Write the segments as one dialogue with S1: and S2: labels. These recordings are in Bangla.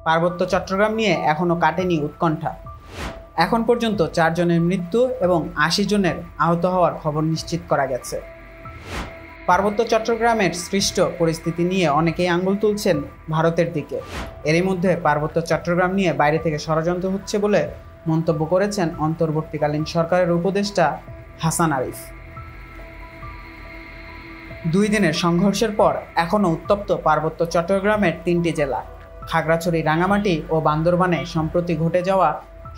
S1: পার্বত্য চট্টগ্রাম নিয়ে এখনও কাটেনি উৎকণ্ঠা। এখন পর্যন্ত 4 জনের মৃত্যু এবং 80 জনের আহত হওয়ার খবর নিশ্চিত করা গেছে। পার্বত্য চট্টগ্রামের সৃষ্ট পরিস্থিতি নিয়ে অনেকেই আঙুল তুলছেন ভারতের দিকে। এরই মধ্যে পার্বত্য চট্টগ্রাম নিয়ে বাইরে থেকে ষড়যন্ত্র হচ্ছে বলে মন্তব্য করেছেন অন্তর্বর্তীকালীন সরকারের উপদেষ্টা হাসান আরিফ। 2 দিনের সংঘর্ষের পর এখনও উত্তপ্ত পার্বত্য চট্টগ্রামের 3টি জেলা। খাগড়াছড়ি, রাঙামাটি ও বান্দরবানে সম্প্রতি ঘটে যাওয়া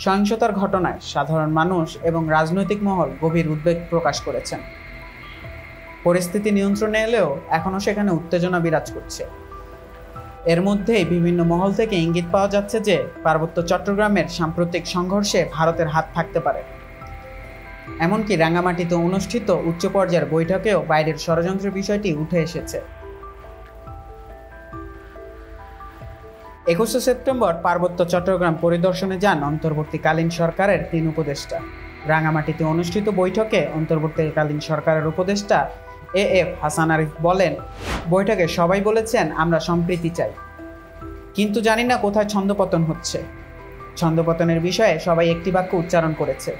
S1: সহিংসতার ঘটনায় সাধারণ মানুষ এবং রাজনৈতিক মহল গভীর উদ্বেগ প্রকাশ করেছেন। পরিস্থিতি নিয়ন্ত্রণে এলেও এখনও সেখানে উত্তেজনা বিরাজ করছে। এর মধ্যেই বিভিন্ন মহল থেকে ইঙ্গিত পাওয়া যাচ্ছে যে পার্বত্য চট্টগ্রামের সাম্প্রতিক সংঘর্ষে ভারতের হাত থাকতে পারে। এমনকি রাঙামাটিতে অনুষ্ঠিত উচ্চ পর্যায়ের বৈঠকেও বাইরের ষড়যন্ত্রের বিষয়টি উঠে এসেছে। 21 সেপ্টেম্বর পার্বত্য চট্টগ্রাম পরিদর্শনে যান অন্তর্বর্তীকালীন সরকারের 3 উপদেষ্টা। রাঙামাটিতে অনুষ্ঠিত বৈঠকে অন্তর্বর্তীকালীন সরকারের উপদেষ্টা এএফ হাসান আরিফ বলেন, বৈঠকে সবাই বলেছেন আমরা সম্প্রীতি চাই, কিন্তু জানি না কোথায় ছন্দপতন হচ্ছে। ছন্দপতনের বিষয়ে সবাই একটি বাক্য উচ্চারণ করেছে,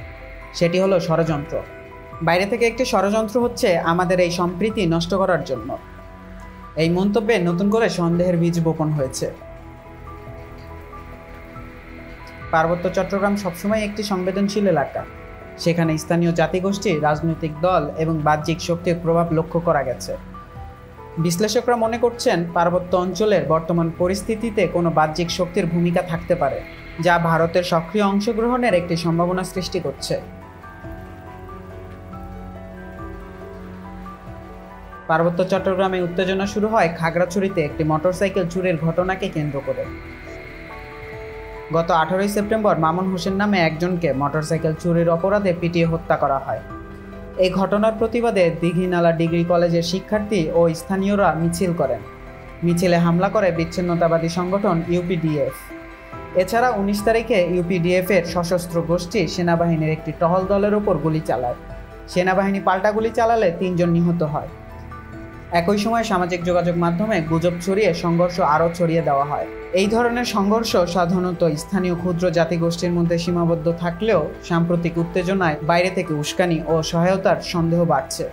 S1: সেটি হলো ষড়যন্ত্র। বাইরে থেকে একটি ষড়যন্ত্র হচ্ছে আমাদের এই সম্প্রীতি নষ্ট করার জন্য। এই মন্তব্যে নতুন করে সন্দেহের বীজ বপন হয়েছে। পার্বত্য চট্টগ্রাম সবসময় একটি সংবেদনশীল এলাকা। সেখানে স্থানীয় জাতিগোষ্ঠী, রাজনৈতিক দল এবং বাহ্যিক শক্তির প্রভাব লক্ষ্য করা গেছে। বিশ্লেষকরা মনে করছেন পার্বত্য অঞ্চলের বর্তমান পরিস্থিতিতে কোনো বাহ্যিক শক্তির ভূমিকা থাকতে পারে, যা ভারতের সক্রিয় অংশগ্রহণের একটি সম্ভাবনা সৃষ্টি করছে। পার্বত্য চট্টগ্রামে উত্তেজনা শুরু হয় খাগড়াছড়িতে একটি মোটরসাইকেল চুরির ঘটনাকে কেন্দ্র করে। গত 18 সেপ্টেম্বর মামুন হোসেন নামে একজনকে মোটরসাইকেল চুরির অপরাধে পিটিয়ে হত্যা করা হয়। এই ঘটনার প্রতিবাদে দীঘিনালা ডিগ্রি কলেজের শিক্ষার্থী ও স্থানীয়রা মিছিল করেন। মিছিলে হামলা করে বিচ্ছিন্নতাবাদী সংগঠন ইউপিডিএফ। এছাড়া 19 তারিখে ইউপিডিএফের সশস্ত্র গোষ্ঠী সেনাবাহিনীর একটি টহল দলের ওপর গুলি চালায়। সেনাবাহিনী পাল্টা গুলি চালালে 3 জন নিহত হয়। একই সময় সামাজিক যোগাযোগ মাধ্যমে গুজব ছড়িয়ে সংঘর্ষ আরও ছড়িয়ে দেওয়া হয়। এই ধরনের সংঘর্ষ সাধারণত স্থানীয় ক্ষুদ্র জাতিগোষ্ঠীর মধ্যে সীমাবদ্ধ থাকলেও সাম্প্রতিক উত্তেজনায় বাইরে থেকে উস্কানি ও সহায়তার সন্দেহ বাড়ছে।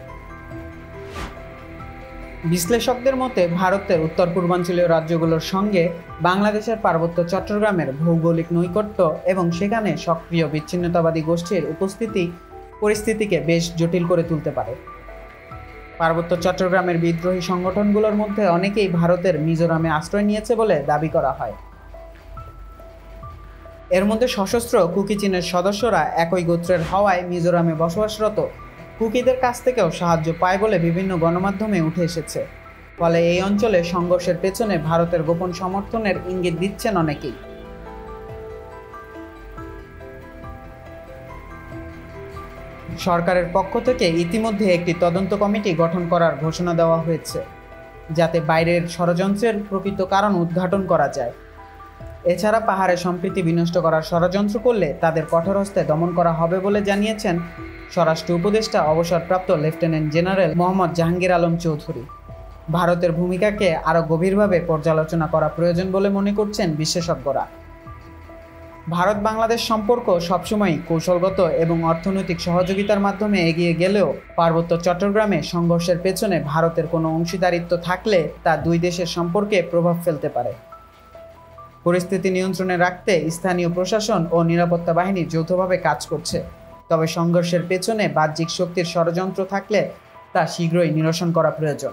S1: বিশ্লেষকদের মতে ভারতের উত্তর পূর্বাঞ্চলীয় রাজ্যগুলোর সঙ্গে বাংলাদেশের পার্বত্য চট্টগ্রামের ভৌগোলিক নৈকট্য এবং সেখানে সক্রিয় বিচ্ছিন্নতাবাদী গোষ্ঠীর উপস্থিতি পরিস্থিতিকে বেশ জটিল করে তুলতে পারে। পার্বত্য চট্টগ্রামের বিদ্রোহী সংগঠনগুলোর মধ্যে অনেকেই ভারতের মিজোরামে আশ্রয় নিয়েছে বলে দাবি করা হয়। এর মধ্যে সশস্ত্র কুকি চীনের সদস্যরা একই গোত্রের হওয়ায় মিজোরামে বসবাসরত কুকিদের কাছ থেকেও সাহায্য পায় বলে বিভিন্ন গণমাধ্যমে উঠে এসেছে। ফলে এই অঞ্চলে সংঘর্ষের পেছনে ভারতের গোপন সমর্থনের ইঙ্গিত দিচ্ছেন অনেকেই। সরকারের পক্ষ থেকে ইতিমধ্যে একটি তদন্ত কমিটি গঠন করার ঘোষণা দেওয়া হয়েছে, যাতে বাইরের ষড়যন্ত্রের প্রকৃত কারণ উদ্ঘাটন করা যায়। এছাড়া পাহাড়ে সম্প্রীতি বিনষ্ট করার ষড়যন্ত্র করলে তাদের কঠোর হস্তে দমন করা হবে বলে জানিয়েছেন স্বরাষ্ট্র উপদেষ্টা অবসরপ্রাপ্ত লেফটেন্যান্ট জেনারেল মোহাম্মদ জাহাঙ্গীর আলম চৌধুরী। ভারতের ভূমিকাকে আরও গভীরভাবে পর্যালোচনা করা প্রয়োজন বলে মনে করছেন বিশেষজ্ঞরা। ভারত বাংলাদেশ সম্পর্ক সবসময় কৌশলগত এবং অর্থনৈতিক সহযোগিতার মাধ্যমে এগিয়ে গেলেও পার্বত্য চট্টগ্রামে সংঘর্ষের পেছনে ভারতের কোনো অংশীদারিত্ব থাকলে তা 2 দেশের সম্পর্কে প্রভাব ফেলতে পারে। পরিস্থিতি নিয়ন্ত্রণে রাখতে স্থানীয় প্রশাসন ও নিরাপত্তা বাহিনী যৌথভাবে কাজ করছে। তবে সংঘর্ষের পেছনে বাহ্যিক শক্তির ষড়যন্ত্র থাকলে তা শীঘ্রই নিরসন করা প্রয়োজন।